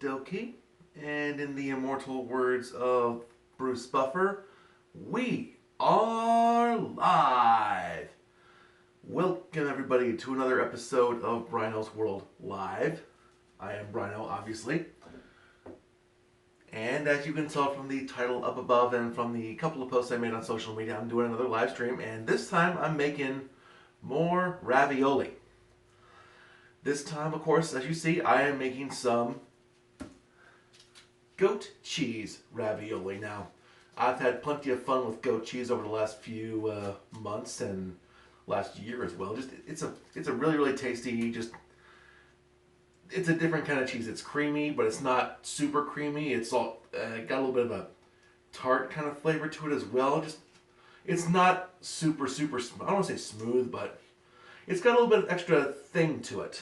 dokie. And in the immortal words of Bruce Buffer, we are live. Welcome everybody to another episode of Bryno's World Live. I am Bryno, obviously. And as you can tell from the title up above and from the couple of posts I made on social media, I'm doing another live stream, and this time I'm making more ravioli. This time, of course, as you see, I am making some goat cheese ravioli. Now, I've had plenty of fun with goat cheese over the last few months and last year as well. It's a really tasty. It's a different kind of cheese. It's creamy, but it's not super creamy. It's all got a little bit of a tart kind of flavor to it as well. It's not super. I don't want to say smooth, but it's got a little bit of extra thing to it,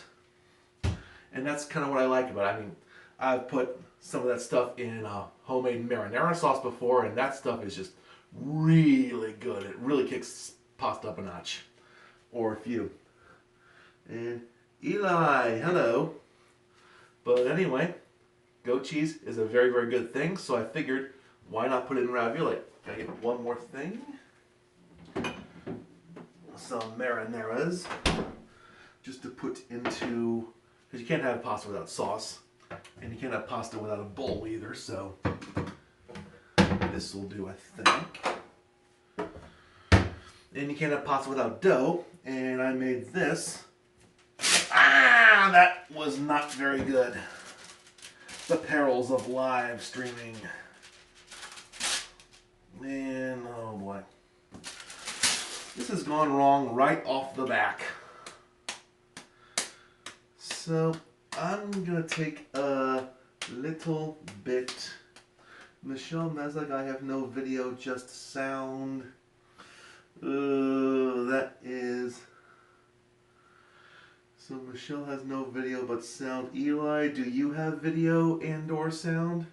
and that's kind of what I like about it. I mean, I've put some of that stuff in homemade marinara sauce before, and that stuff is just really good. It really kicks pasta up a notch, or a few. And Eli, hello. But anyway, goat cheese is a very good thing, so I figured, why not put it in ravioli? Gotta get one more thing. Some marinaras, just to put into, because you can't have pasta without sauce. And you can't have pasta without a bowl either, so this will do, I think. And you can't have pasta without dough, and I made this. That was not very good. The perils of live streaming. And, oh boy. This has gone wrong right off the back. So, I'm going to take a little bit. Michelle Mezak, I have no video, just sound. That is... So Michelle has no video but sound. Eli, do you have video and or sound?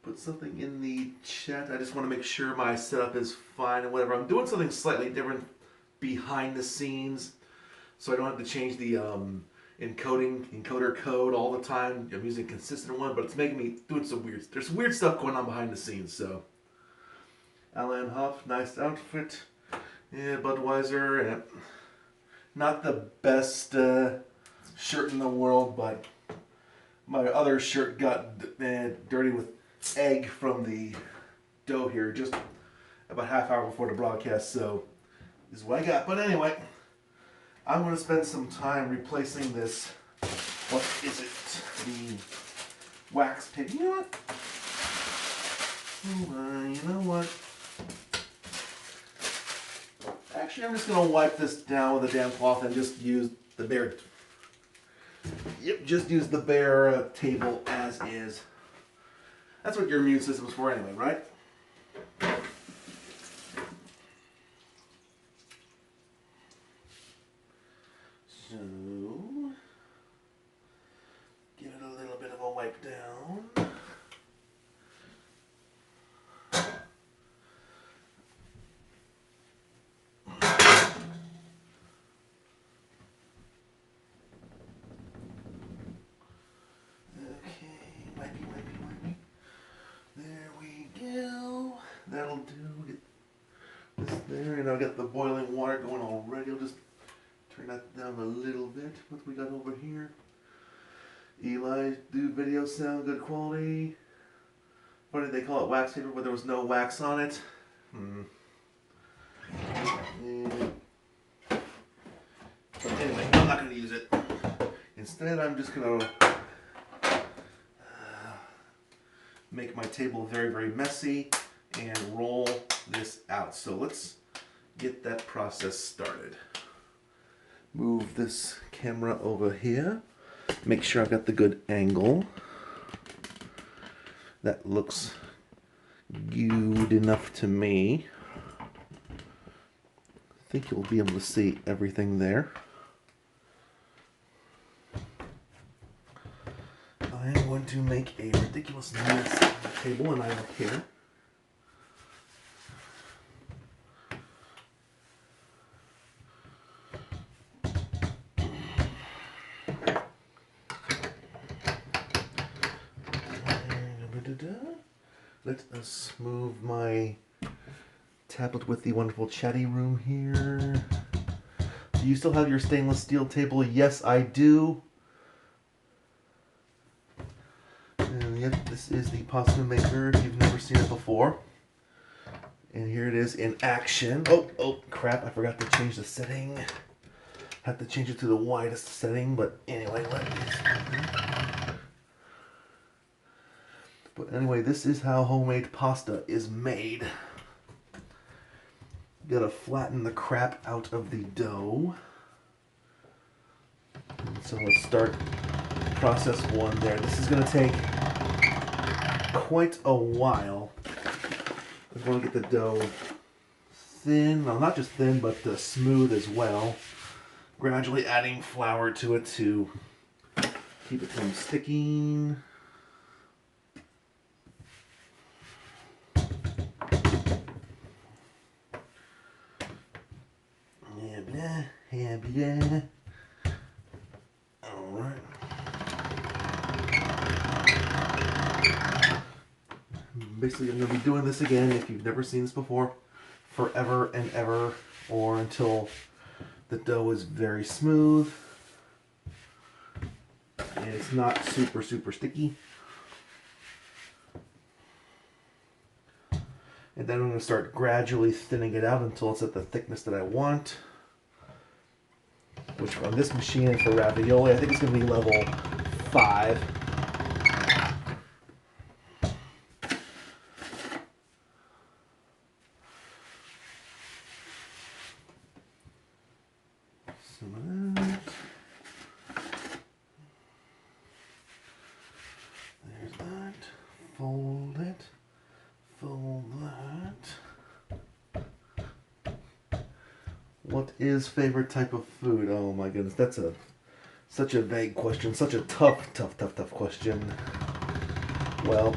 Put something in the chat. I just want to make sure my setup is fine and whatever. I'm doing something slightly different behind the scenes, so I don't have to change the encoder code all the time. I'm using a consistent one, but it's making me doing there's some weird stuff going on behind the scenes. So Alan Huff, nice outfit. Yeah, Budweiser, and not the best shirt in the world, but my other shirt got dirty with egg from the dough here just about half hour before the broadcast, so this is what I got. But anyway, I'm going to spend some time replacing this, what is it, the wax tape. You know what? You know what? Actually, I'm just going to wipe this down with a damn cloth and just use the bare, just use the bare table as is. That's what your immune system is for anyway, right? So, give it a little bit of a wipe down. That'll do. Get this there, and I've got the boiling water going already. I'll just turn that down a little bit. What we got over here? Eli, do video sound good quality? Funny they call it wax paper, but there was no wax on it. And, but anyway, I'm not going to use it. Instead, I'm just going to make my table very messy and roll this out. So let's get that process started. Move this camera over here. Make sure I've got the good angle. That looks good enough to me. I think you'll be able to see everything there. I am going to make a ridiculous mess on the table, and I don't care. Let us move my tablet with the wonderful chatty room here. Do you still have your stainless steel table? Yes, I do. And yep, this is the pasta maker if you've never seen it before. And here it is in action. Oh, crap, I forgot to change the setting. Have to change it to the widest setting, but anyway, this is how homemade pasta is made. You gotta flatten the crap out of the dough. And so let's start process one there. This is gonna take quite a while. I want to get the dough thin, well, not just thin, but smooth as well. Gradually adding flour to it to keep it from sticking. Yeah. All right. Basically, I'm going to be doing this again if you've never seen this before, forever and ever, or until the dough is very smooth and it's not super sticky. And then I'm going to start gradually thinning it out until it's at the thickness that I want. Which on this machine for ravioli, I think it's going to be level 5. Some of that. There's that. Fold it. Fold that. What is favorite type of food? Oh my goodness, that's such a vague question, such a tough question. Well,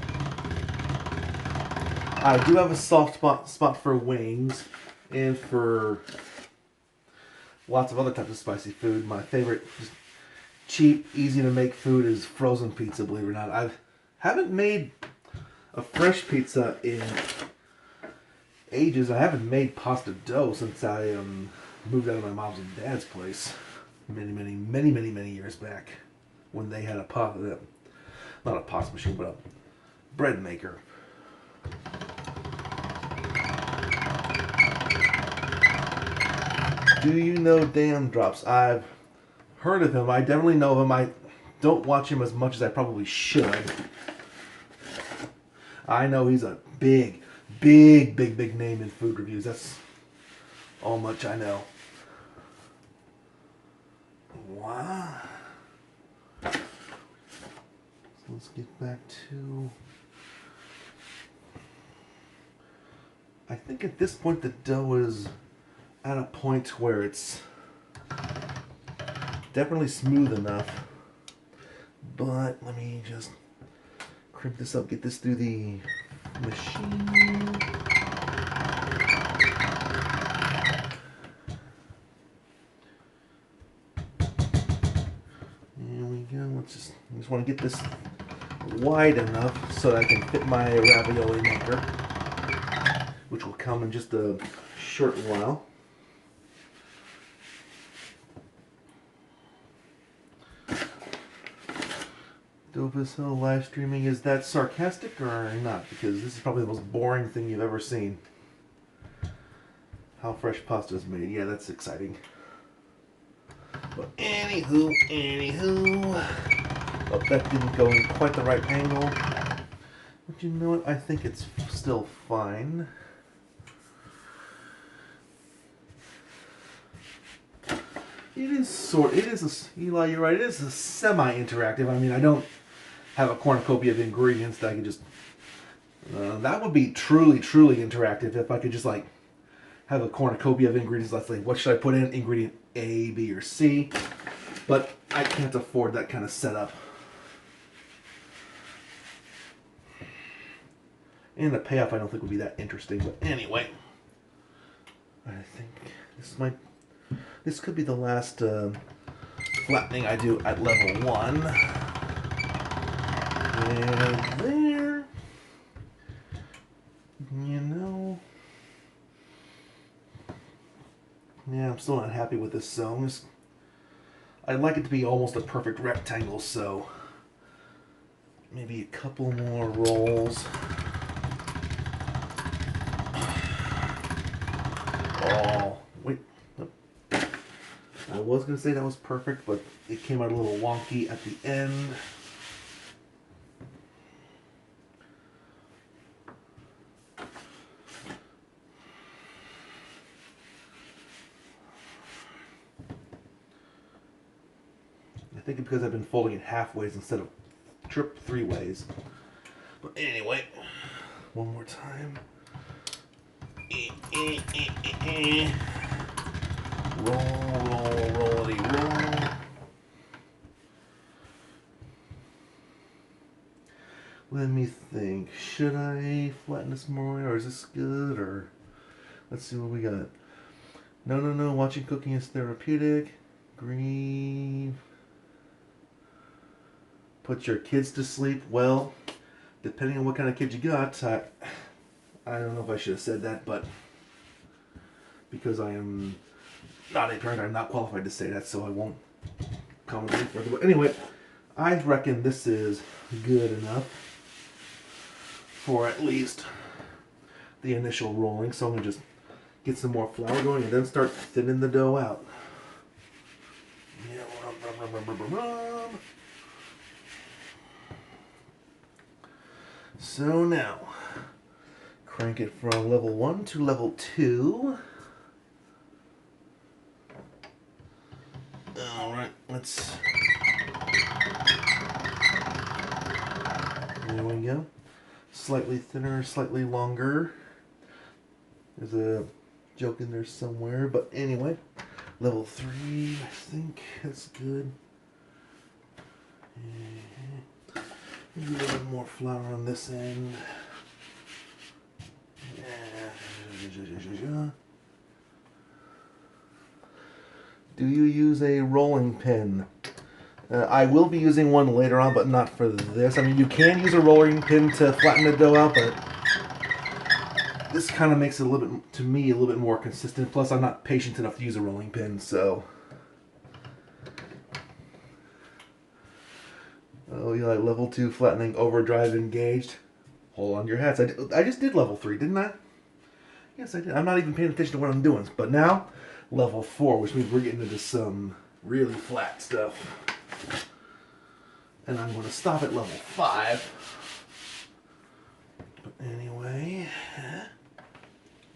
I do have a soft spot for wings and for lots of other types of spicy food. My favorite, just cheap, easy to make food is frozen pizza, believe it or not. I haven't made a fresh pizza in ages. I haven't made pasta dough since I moved out of my mom's and dad's place many years back when they had not a pasta machine, but a bread maker. Do you know Dan Drops? I've heard of him. I definitely know of him. I don't watch him as much as I probably should. I know he's a big name in food reviews. That's all much I know. Wow. So let's get back to... I think at this point the dough is at a point where it's definitely smooth enough. But let me just crimp this up, get this through the machine. There we go. I just want to get this wide enough so that I can fit my ravioli maker, which will come in just a short while. Dopus Hill live streaming, is that sarcastic or not? Because this is probably the most boring thing you've ever seen. How fresh pasta is made. Yeah, that's exciting. But anywho. Oh, that didn't go in quite the right angle. But you know what? I think it's still fine. Eli, you're right, it is a semi-interactive. I mean, I don't have a cornucopia of ingredients that I can just... that would be truly interactive if I could just, like, have a cornucopia of ingredients. Let's say, what should I put in? Ingredient A, B, or C. But I can't afford that kind of setup. And the payoff I don't think would be that interesting. But anyway, I think this could be the last flattening I do at level 1. And there. Yeah, I'm still not happy with this, so I'd like it to be almost a perfect rectangle, so maybe a couple more rolls. Oh, wait. Nope. I was going to say that was perfect, but it came out a little wonky at the end. I think it's because I've been folding it halfways instead of three ways. But anyway, one more time. Roll. Let me think. Should I flatten this more, or is this good? Or let's see what we got. No. Watching cooking is therapeutic. Green. Put your kids to sleep. Well, depending on what kind of kid you got, I don't know if I should have said that, but because I am not a parent, I'm not qualified to say that, so I won't comment any further. But anyway, I reckon this is good enough for at least the initial rolling. So I'm going to just get some more flour going and then start thinning the dough out. So now, crank it from level 1 to level 2. Alright, let's... There we go. Slightly thinner, slightly longer. There's a joke in there somewhere, but anyway. Level 3, I think that's good. Maybe a little bit more flour on this end. Do you use a rolling pin? I will be using one later on, but not for this. I mean, you can use a rolling pin to flatten the dough out, but this kind of makes it a little bit, to me, a little bit more consistent. Plus, I'm not patient enough to use a rolling pin, so... Oh, you like level 2 flattening, overdrive engaged. Hold on your hats. I just did level 3, didn't I? Yes, I did. I'm not even paying attention to what I'm doing. But now, level 4, which means we're getting into some really flat stuff. And I'm going to stop at level 5. But anyway,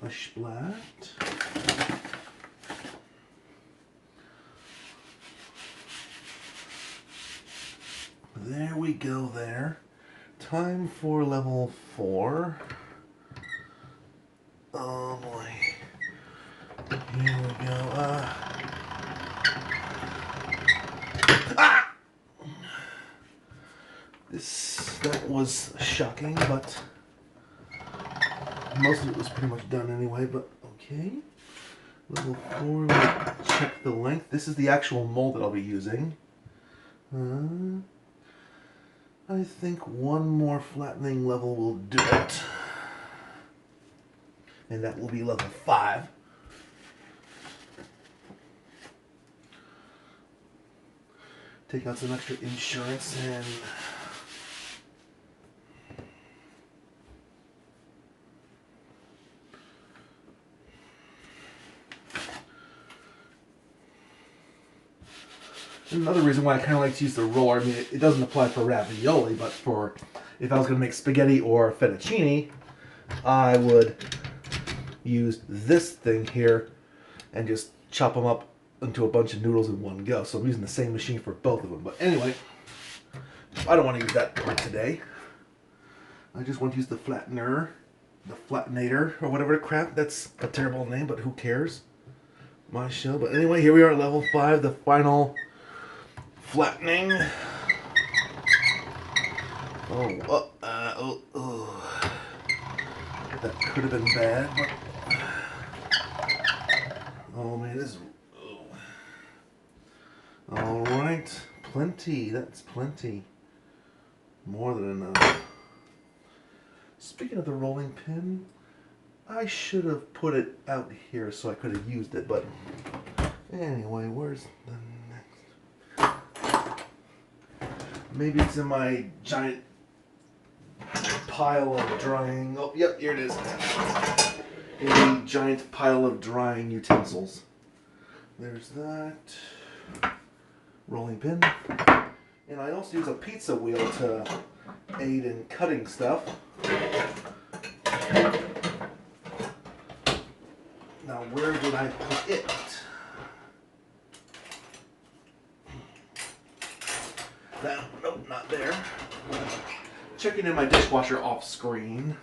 a splat. There we go there. Time for level 4. Oh boy. Here we go. Ah! That was shocking, but most of it was pretty much done anyway, but okay. Level 4, let's check the length. This is the actual mold that I'll be using. I think one more flattening level will do it. And that will be level 5. Take out some extra insurance and... Another reason why I kind of like to use the roller, I mean, it doesn't apply for ravioli, but for if I was going to make spaghetti or fettuccine, I would use this thing here and just chop them up into a bunch of noodles in one go. So I'm using the same machine for both of them. But anyway, I don't want to use that part today. I just want to use the flattener, the flattenator, or whatever the crap. That's a terrible name, but who cares? My show. But anyway, here we are at level 5, the final... flattening. Oh. That could have been bad, but... Oh man, this is... Alright, plenty. That's plenty. More than enough. Speaking of the rolling pin, I should have put it out here so I could have used it, but Anyway, where's the next? Maybe it's in my giant pile of drying. Oh, yep, here it is. In a giant pile of drying utensils. There's that. Rolling pin. And I also use a pizza wheel to aid in cutting stuff. Now, where did I put it? Nope, not there. Checking in my dishwasher off screen.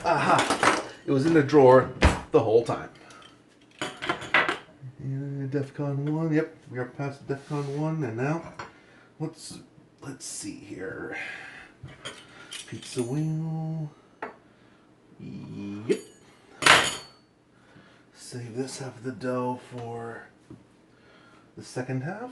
Aha! It was in the drawer the whole time. And DEFCON 1. Yep, we are past DEFCON 1, and now let's see here. Pizza wheel. Yep. Save this half of the dough for the second half.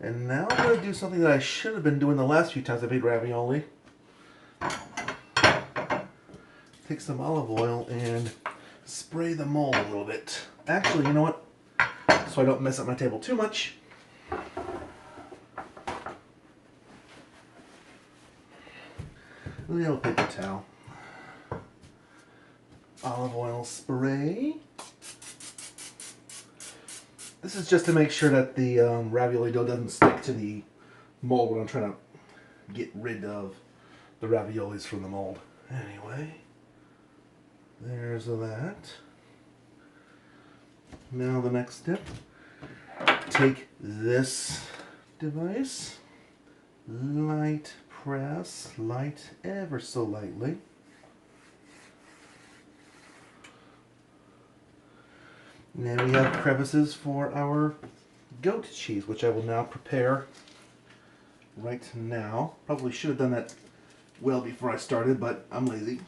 And now I'm going to do something that I should have been doing the last few times I made ravioli. Take some olive oil and spray the mold a little bit. Actually, you know what? So I don't mess up my table too much. A little paper towel. Olive oil spray. This is just to make sure that the ravioli dough doesn't stick to the mold when I'm trying to get rid of the raviolis from the mold. Anyway, there's that. Now the next step, take this device, light press, light ever so lightly. Now we have crevices for our goat cheese, which I will now prepare right now. Probably should have done that well before I started, but I'm lazy.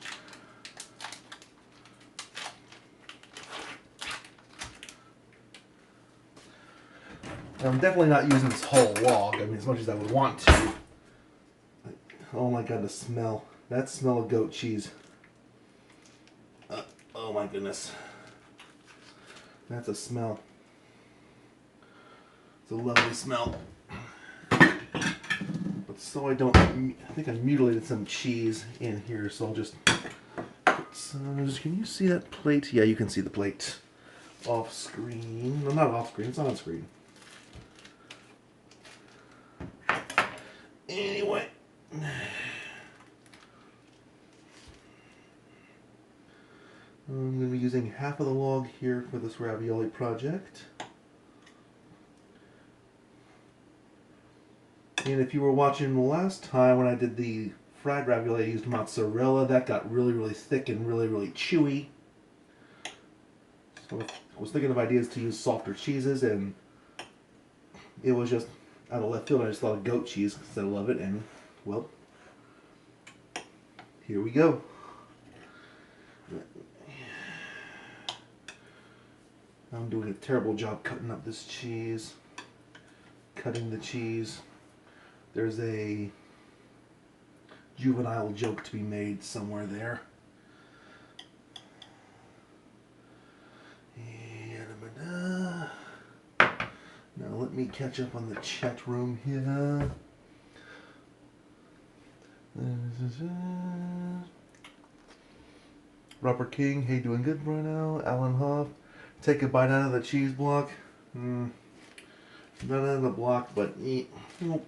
I'm definitely not using this whole log, I mean, as much as I would want to. Oh my god, the smell. That smell of goat cheese. Oh my goodness. That's a smell. It's a lovely smell. But so I don't, I think I mutilated some cheese in here, so I'll just put some, can you see that plate? Yeah, you can see the plate. Off screen. No, not off screen, it's on screen. Anyway. I'm going to be using half of the log here for this ravioli project. And if you were watching the last time when I did the fried ravioli, I used mozzarella. That got really, really thick and really, really chewy. So I was thinking of ideas to use softer cheeses, and it was just out of left field. I just thought of goat cheese because I love it, and well, here we go. I'm doing a terrible job cutting up this cheese. Cutting the cheese. There's a juvenile joke to be made somewhere there. And now let me catch up on the chat room here. Robert King, hey, doing good, Bryno. Alan Hoff, take a bite out of the cheese block. Not out of the block, but nope.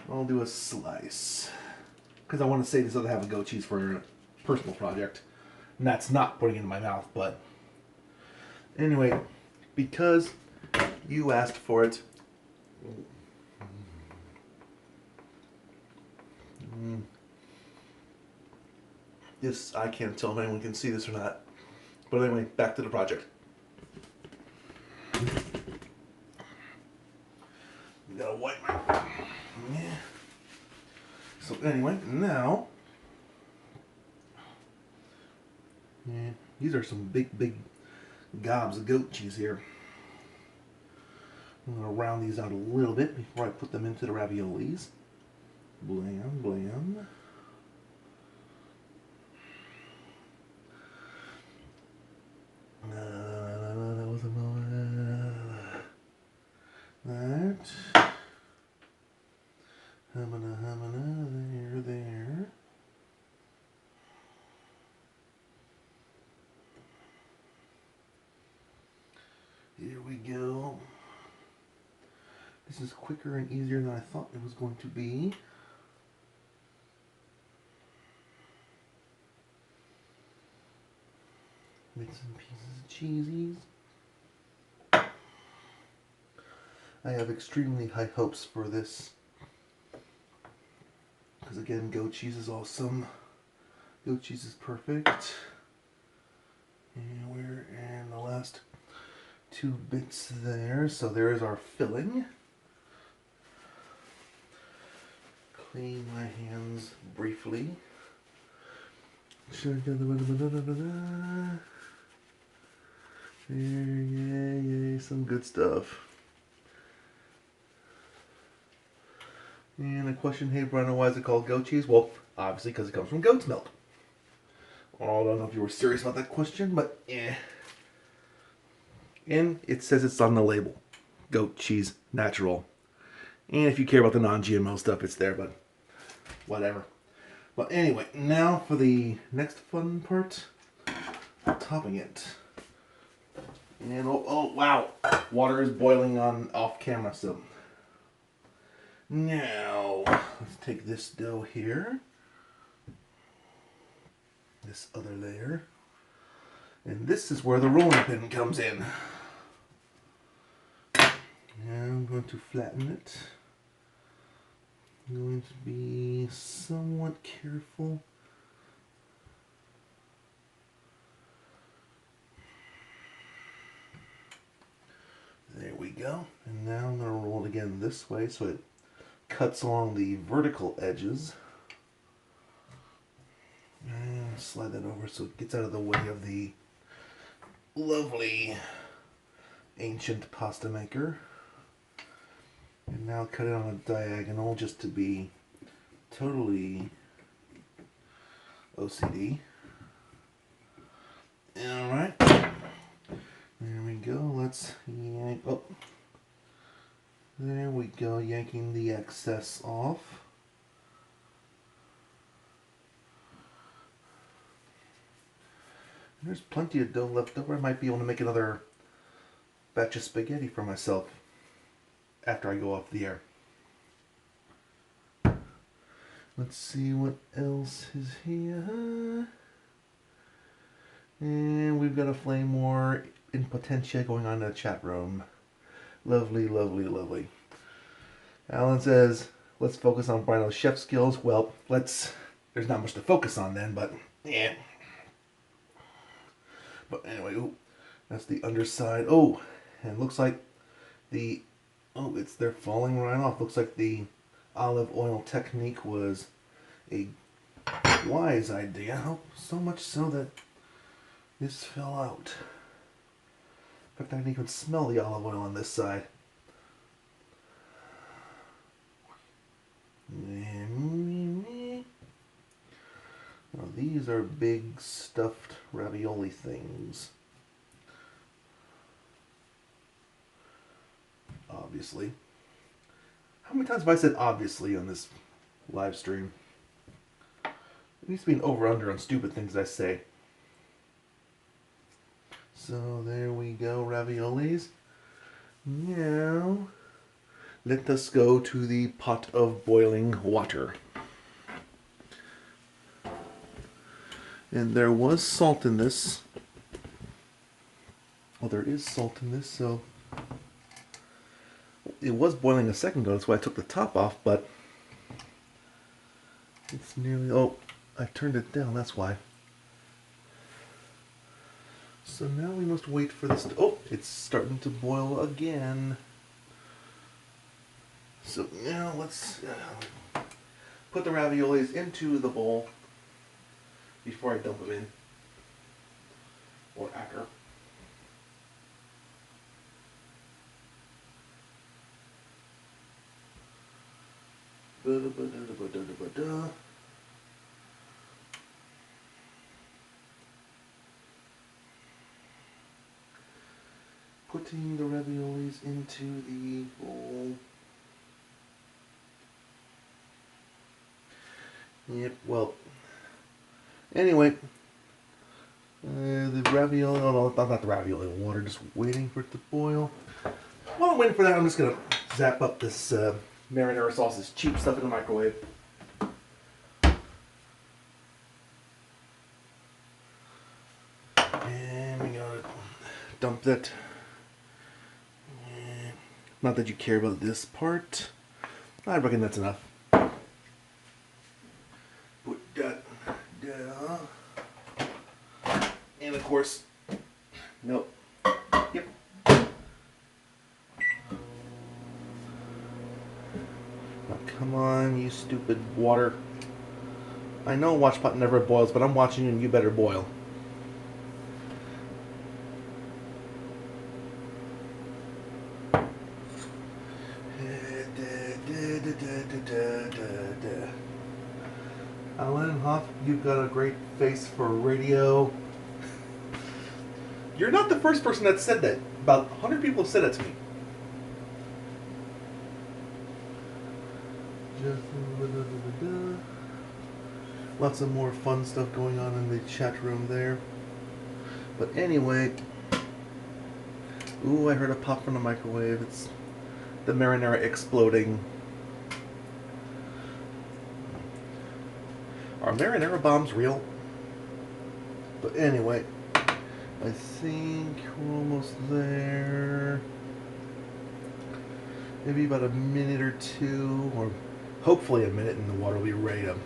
I'll do a slice. Because I want to save this other half of goat cheese for a personal project. And that's not putting it in my mouth, but anyway, because you asked for it. This, I can't tell if anyone can see this or not. But anyway, back to the project. Gotta wipe my... Yeah. So anyway, now... Yeah, these are some big, big gobs of goat cheese here. I'm gonna round these out a little bit before I put them into the raviolis. Blam, blam. There. Here we go. This is quicker and easier than I thought it was going to be. Bits and pieces of cheesies. I have extremely high hopes for this. Because again, goat cheese is awesome. Goat cheese is perfect. And we're in the last 2 bits there. So there's our filling. Clean my hands briefly. Yay, some good stuff. And a question, hey Bryno, why is it called goat cheese? Well, obviously because it comes from goat's milk. Oh, I don't know if you were serious about that question, but yeah. And it says it's on the label. Goat cheese, natural. And if you care about the non-GMO stuff, it's there, but whatever. But anyway, now for the next fun part, topping it. And oh wow, water is boiling on off camera, so now let's take this dough here, this other layer, and this is where the rolling pin comes in. Now I'm going to flatten it. I'm going to be somewhat careful. There we go. And now I'm going to roll it again this way so it cuts along the vertical edges. And slide that over so it gets out of the way of the lovely ancient pasta maker. And now cut it on a diagonal just to be totally OCD. Alright. There we go. Let's yank. Oh. There we go. Yanking the excess off. There's plenty of dough left over. I might be able to make another batch of spaghetti for myself after I go off the air. Let's see what else is here. And we've got a flame war in potentia going on in the chat room. Lovely, lovely, lovely. Alan says, let's focus on Bryno's chef skills. Well, there's not much to focus on then, but yeah. But anyway, ooh, that's the underside. Oh, and it looks like they're falling right off. Looks like the olive oil technique was a wise idea. Oh, so much so that this fell out. In fact, I can even smell the olive oil on this side. Now these are big stuffed ravioli things. Obviously. How many times have I said obviously on this live stream? It needs to be an over-under on stupid things I say. So there we go, raviolis. Now, let us go to the pot of boiling water. And there was salt in this. Well, there is salt in this, so it was boiling a second ago, that's why I took the top off, but it's nearly, oh, I turned it down, that's why. So now we must wait for this to, oh, it's starting to boil again. So now let's put the raviolis into the bowl before I dump them in, or after. Putting the raviolis into the bowl. Yep, well, anyway, the ravioli, oh no, not the ravioli, water, just waiting for it to boil. While I'm waiting for that, I'm just going to zap up this marinara sauce, this cheap stuff in the microwave. And we got to dump that. Not that you care about this part. I reckon that's enough. Put that down. And of course, nope. Yep. Now come on, you stupid water. I know watch pot never boils, but I'm watching you and you better boil. Alan Hoff, you've got a great face for radio. You're not the first person that said that. About 100 people have said that to me. Lots of more fun stuff going on in the chat room there. But anyway, ooh, I heard a pop from the microwave. It's the marinara exploding. Are marinara bombs real? But anyway, I think we're almost there. Maybe about a minute or two, or hopefully a minute, and the water will be ready to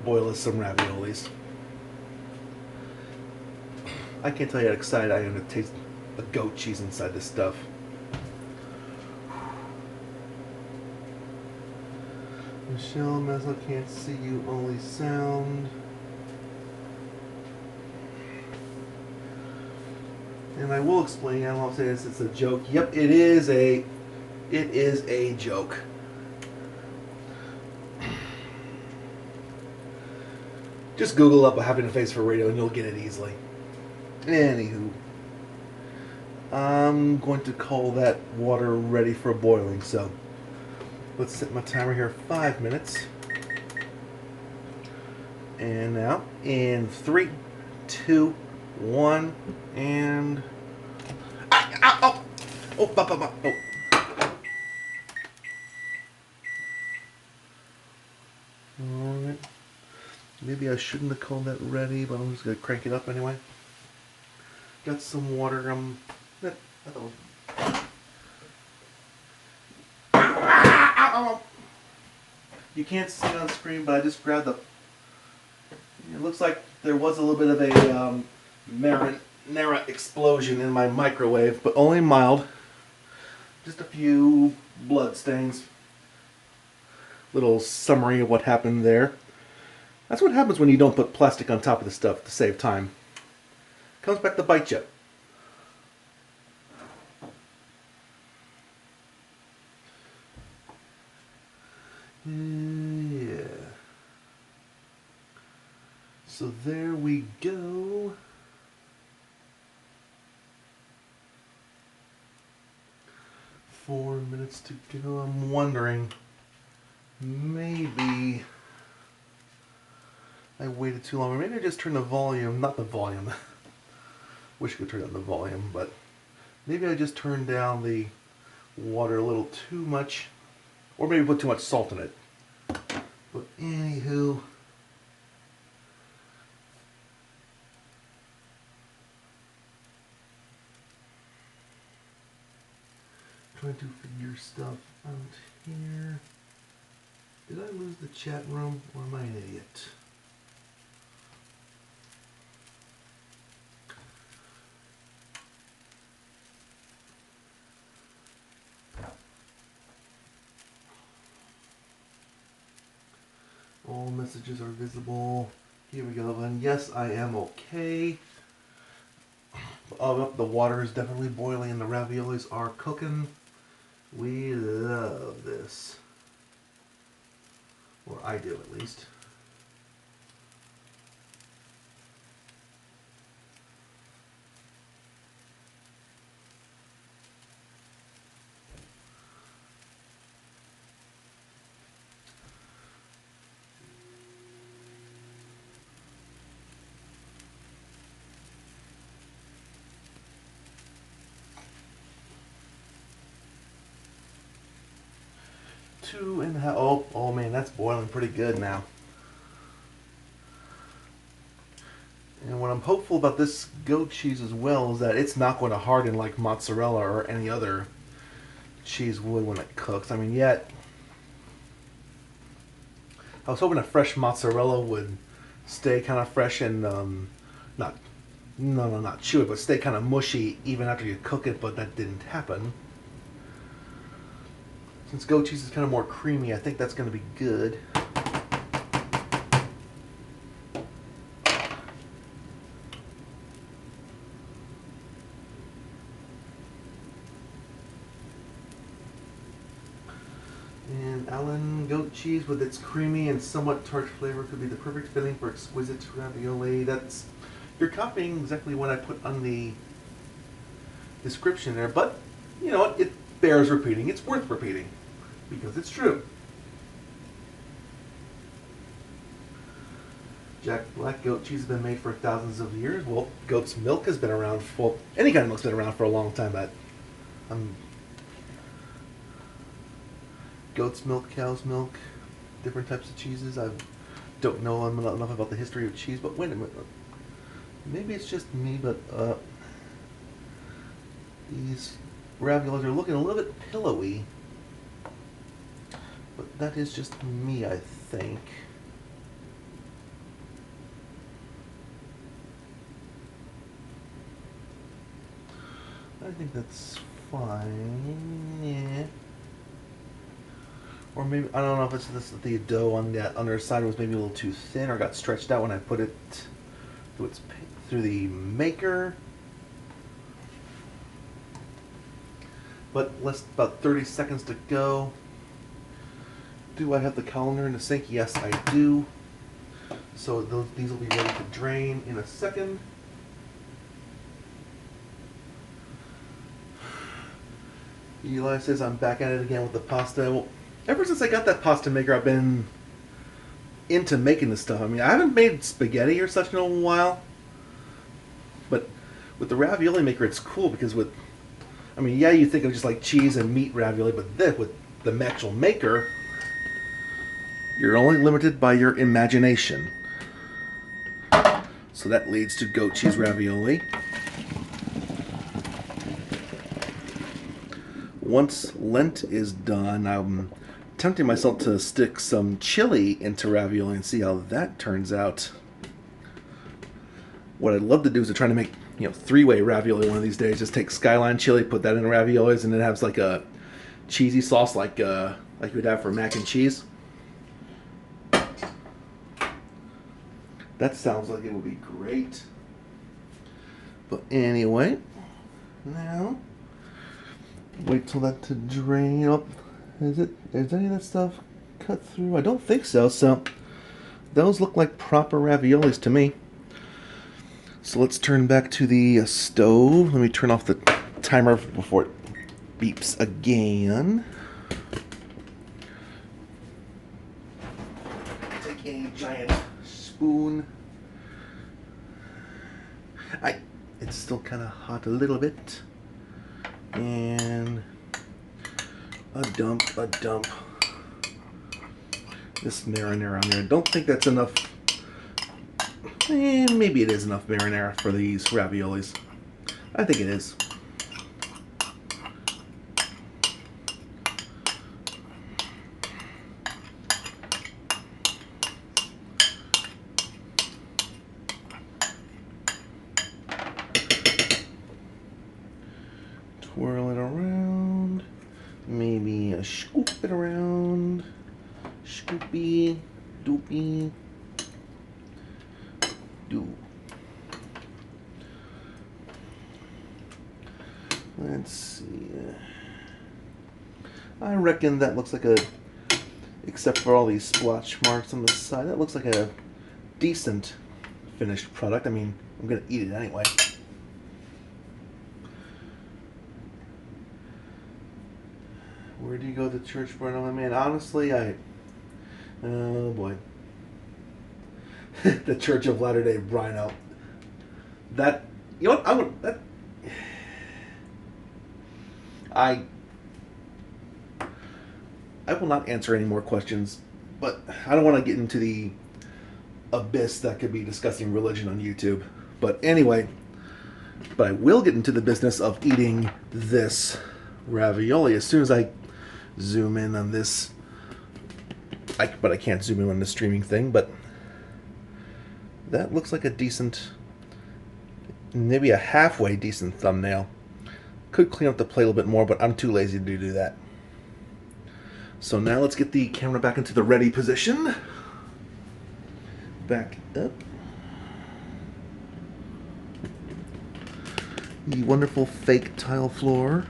boil us some raviolis. I can't tell you how excited I am to taste the goat cheese inside this stuff. Michelle Mezzo can't see you, only sound. And I will explain, I won't say this, it's a joke. Yep, it is a joke. Just Google up having a face for radio and you'll get it easily. Anywho, I'm going to call that water ready for boiling, so let's set my timer here 5 minutes. And now, in 3, 2, 1, and... Oh! Oh! Alright. Maybe I shouldn't have called that ready, but I'm just going to crank it up anyway. Got some water, You can't see it on screen, but I just grabbed the... It looks like there was a little bit of a marinara explosion in my microwave, but only mild. Just a few blood stains. Little summary of what happened there. That's what happens when you don't put plastic on top of the stuff to save time. Comes back to bite you. Yeah. So there we go. Four minutes to go. I'm wondering, maybe I waited too long. Or maybe I just turned the volume, not the volume. Wish I could turn down the volume, but maybe I just turned down the water a little too much. Or maybe put too much salt in it. But anywho, trying to figure stuff out here. Did I lose the chat room, or am I an idiot? All messages are visible. Here we go, and yes, I am okay. The water is definitely boiling and the raviolis are cooking. We love this. Or I do, at least. 2.5. Oh man, that's boiling pretty good now. And what I'm hopeful about this goat cheese as well is that it's not going to harden like mozzarella or any other cheese would when it cooks. I mean, yet I was hoping a fresh mozzarella would stay kind of fresh and not chewy, but stay kind of mushy even after you cook it, but that didn't happen. Since goat cheese is kind of more creamy, I think that's going to be good. And Allen goat cheese with its creamy and somewhat tart flavor could be the perfect filling for exquisite ravioli. That's, you're copying exactly what I put on the description there, but you know what, it bears repeating. It's worth repeating because it's true. Jack Black goat cheese has been made for thousands of years. Well, goat's milk has been around for, any kind of milk's been around for a long time, but goat's milk, cow's milk, different types of cheeses. I don't know enough about the history of cheese, but wait a minute. Maybe it's just me, but these raviolis are looking a little bit pillowy. But that is just me, I think. I think that's fine. Yeah. Or maybe, I don't know if it's this, the dough on that underside was maybe a little too thin or got stretched out when I put it through the maker. But about 30 seconds to go. Do I have the colander in the sink? Yes, I do. So these will be ready to drain in a second. Eli says I'm back at it again with the pasta. Well, ever since I got that pasta maker, I've been into making this stuff. I mean, I haven't made spaghetti or such in a while. But with the ravioli maker, it's cool because I mean, yeah, you think of just like cheese and meat ravioli, but this, with the actual maker, you're only limited by your imagination. So that leads to goat cheese ravioli. Once Lent is done, I'm tempting myself to stick some chili into ravioli and see how that turns out. What I'd love to do is to try to make, you know, three-way ravioli one of these days. Just take Skyline chili, put that in raviolis, and it has like a cheesy sauce like you would have for mac and cheese. That sounds like it would be great. But anyway, now wait till that to drain up. Is any of that stuff cut through? I don't think so. So those look like proper raviolis to me. So let's turn back to the stove. Let me turn off the timer before it beeps again. Take a giant spoon. It's still kind of hot a little bit. And a dump. This marinara on there. I don't think that's enough. Maybe it is enough marinara for these raviolis. I think it is. Twirl it around. Maybe scoop it around. Scoopy, doopy. Let's see. I reckon that looks like except for all these splotch marks on the side, that looks like a decent finished product. I mean, I'm gonna eat it anyway. Where do you go to church, Bryno? Man, honestly, oh boy. The Church of Latter-day Bryno. That, you know what, I will not answer any more questions, but I don't want to get into the abyss that could be discussing religion on YouTube. But anyway, but I will get into the business of eating this ravioli as soon as I zoom in on this. But I can't zoom in on the streaming thing, but that looks like a decent, maybe a halfway decent thumbnail. Could clean up the plate a little bit more, but I'm too lazy to do that. So now let's get the camera back into the ready position. Back up. The wonderful fake tile floor.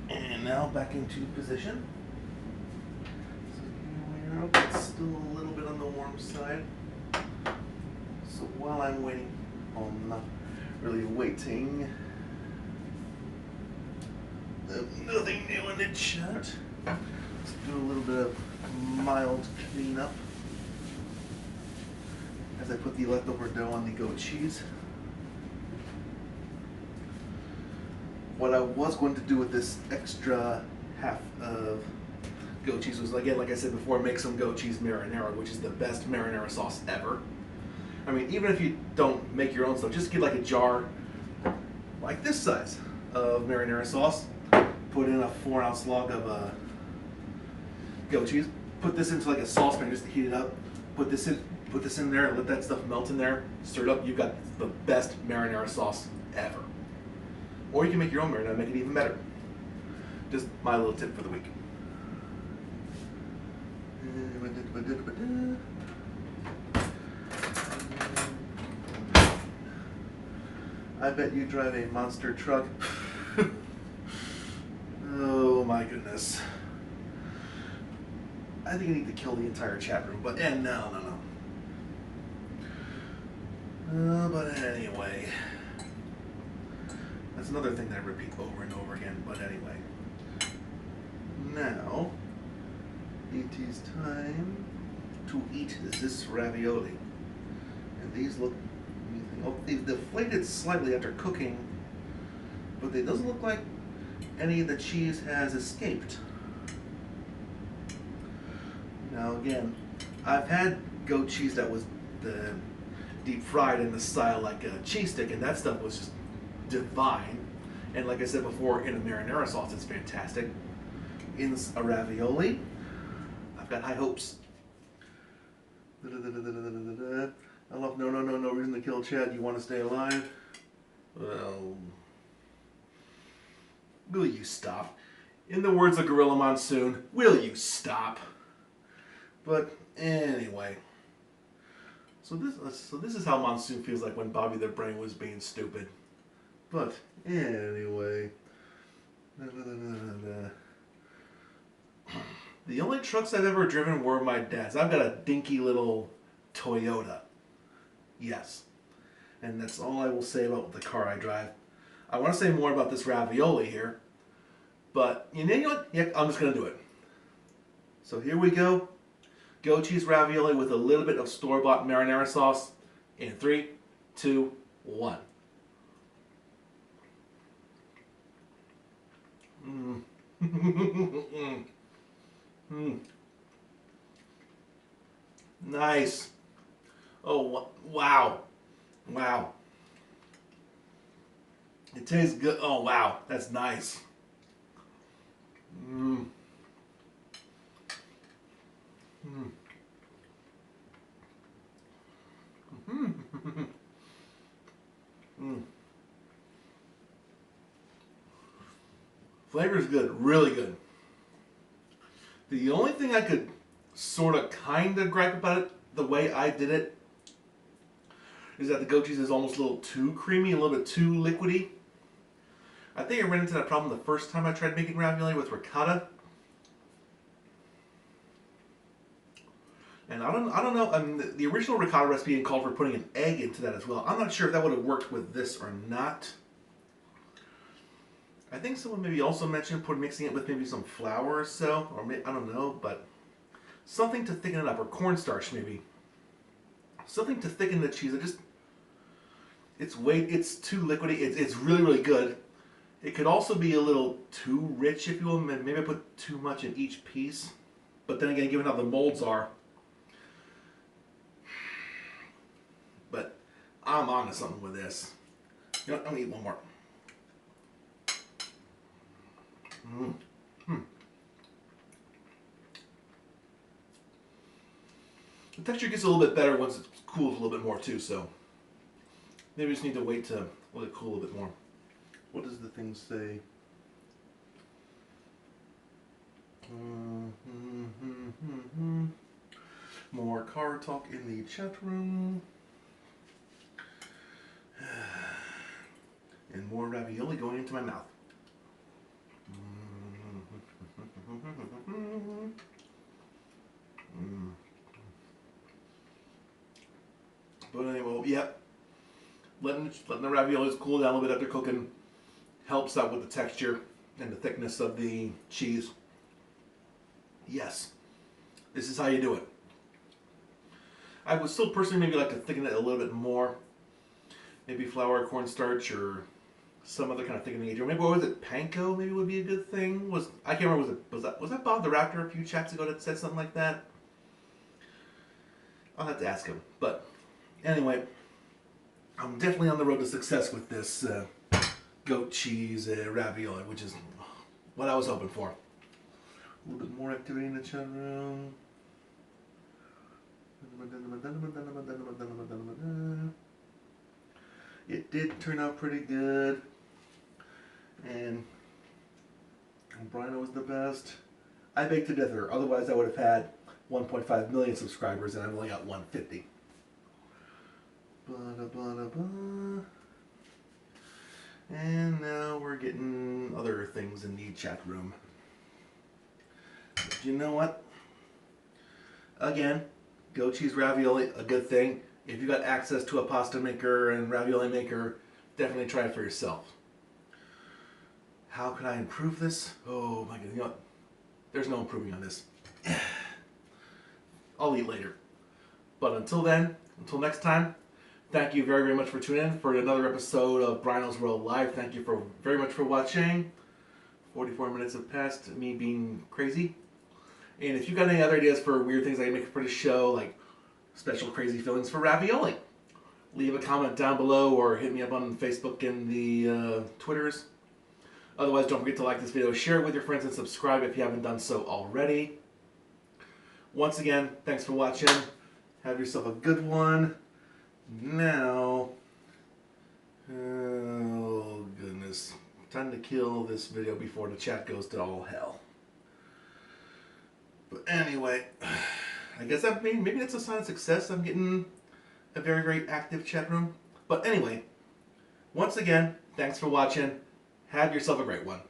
And now back into position. So it's still a little bit on the warm side. So while I'm waiting, well, I'm not really waiting. Nothing new in the chat. Let's do a little bit of mild cleanup as I put the leftover dough on the goat cheese. What I was going to do with this extra half of goat cheese was, again, like I said before, make some goat cheese marinara, which is the best marinara sauce ever. I mean, even if you don't make your own stuff, just get like a jar like this size of marinara sauce. Put in a 4-ounce log of goat cheese. Put this into like a saucepan just to heat it up. Put this in there and let that stuff melt in there. Stir it up. You've got the best marinara sauce ever. Or you can make your own marinara and make it even better. Just my little tip for the week. I bet you drive a monster truck. Oh my goodness. I think I need to kill the entire chat room, but no. But anyway. That's another thing that I repeat over and over again, but anyway. Now, it is time to eat this ravioli. And these look, oh, they've deflated slightly after cooking, but it doesn't look like any of the cheese has escaped. Now again, I've had goat cheese that was deep fried in the style like a cheese stick, and that stuff was just divine. And like I said before, in a marinara sauce, it's fantastic. In a ravioli, I've got high hopes. I love no reason to kill Chad. You want to stay alive? Well, will you stop? In the words of Gorilla Monsoon, will you stop? But anyway, so this is how Monsoon feels like when Bobby the Brain was being stupid. But anyway, the only trucks I've ever driven were my dad's. I've got a dinky little Toyota. Yes, and that's all I will say about the car I drive. I want to say more about this ravioli here, but you know what? Yeah, I'm just gonna do it. So here we go. Goat cheese ravioli with a little bit of store-bought marinara sauce in 3, 2, 1. Nice. Oh, wow. Wow. It tastes good. Oh, wow. That's nice. Flavor is good, really good. The only thing I could sort of kind of gripe about it, the way I did it, is that the goat cheese is almost a little too creamy, a little bit too liquidy. I think I ran into that problem the first time I tried making ravioli with ricotta. And I don't know, the original ricotta recipe called for putting an egg into that as well. I'm not sure if that would have worked with this or not. I think someone maybe also mentioned mixing it with maybe some flour or so, or I don't know, but something to thicken it up, or cornstarch maybe. Something to thicken the cheese. It's too liquidy. It's really, really good, It could also be a little too rich, if you will. Maybe I put too much in each piece. But then again, given how the molds are. But I'm on to something with this. You know what? I'm going to eat one more. The texture gets a little bit better once it cools a little bit more too, so maybe we just need to wait to let it cool a bit more. What does the thing say? More car talk in the chat room. And more ravioli going into my mouth. But anyway, yeah, letting the raviolis cool down a little bit after cooking helps out with the texture and the thickness of the cheese. Yes, this is how you do it. I would still personally maybe like to thicken it a little bit more. Maybe flour, cornstarch, or some other kind of thickening agent. Or maybe, what was it, panko maybe would be a good thing? I can't remember, was that Bob the Raptor a few chats ago that said something like that? I'll have to ask him. But anyway, I'm definitely on the road to success with this goat cheese ravioli, which is what I was hoping for. A little bit more activity in the chat room. It did turn out pretty good, and Bryno was the best. I baked to death her, otherwise I would have had 1.5 million subscribers and I've only got 150. And now we're getting other things in the chat room. But you know what? Again, goat cheese ravioli, a good thing. If you got access to a pasta maker and ravioli maker, definitely try it for yourself. How can I improve this? Oh my goodness, you know what? There's no improving on this. I'll eat later. But until then, until next time, thank you very, very much for tuning in for another episode of Bryno's World Live. Thank you very much for watching. 44 minutes have passed, me being crazy. And if you got any other ideas for weird things I can make for the show, like special crazy fillings for ravioli, leave a comment down below or hit me up on Facebook and the Twitters. Otherwise, don't forget to like this video, share it with your friends, and subscribe if you haven't done so already. Once again, thanks for watching. Have yourself a good one. Now, oh goodness, time to kill this video before the chat goes to all hell. But anyway, I guess maybe that's a sign of success. I'm getting a very, very active chat room. But anyway, once again, thanks for watching. Have yourself a great one.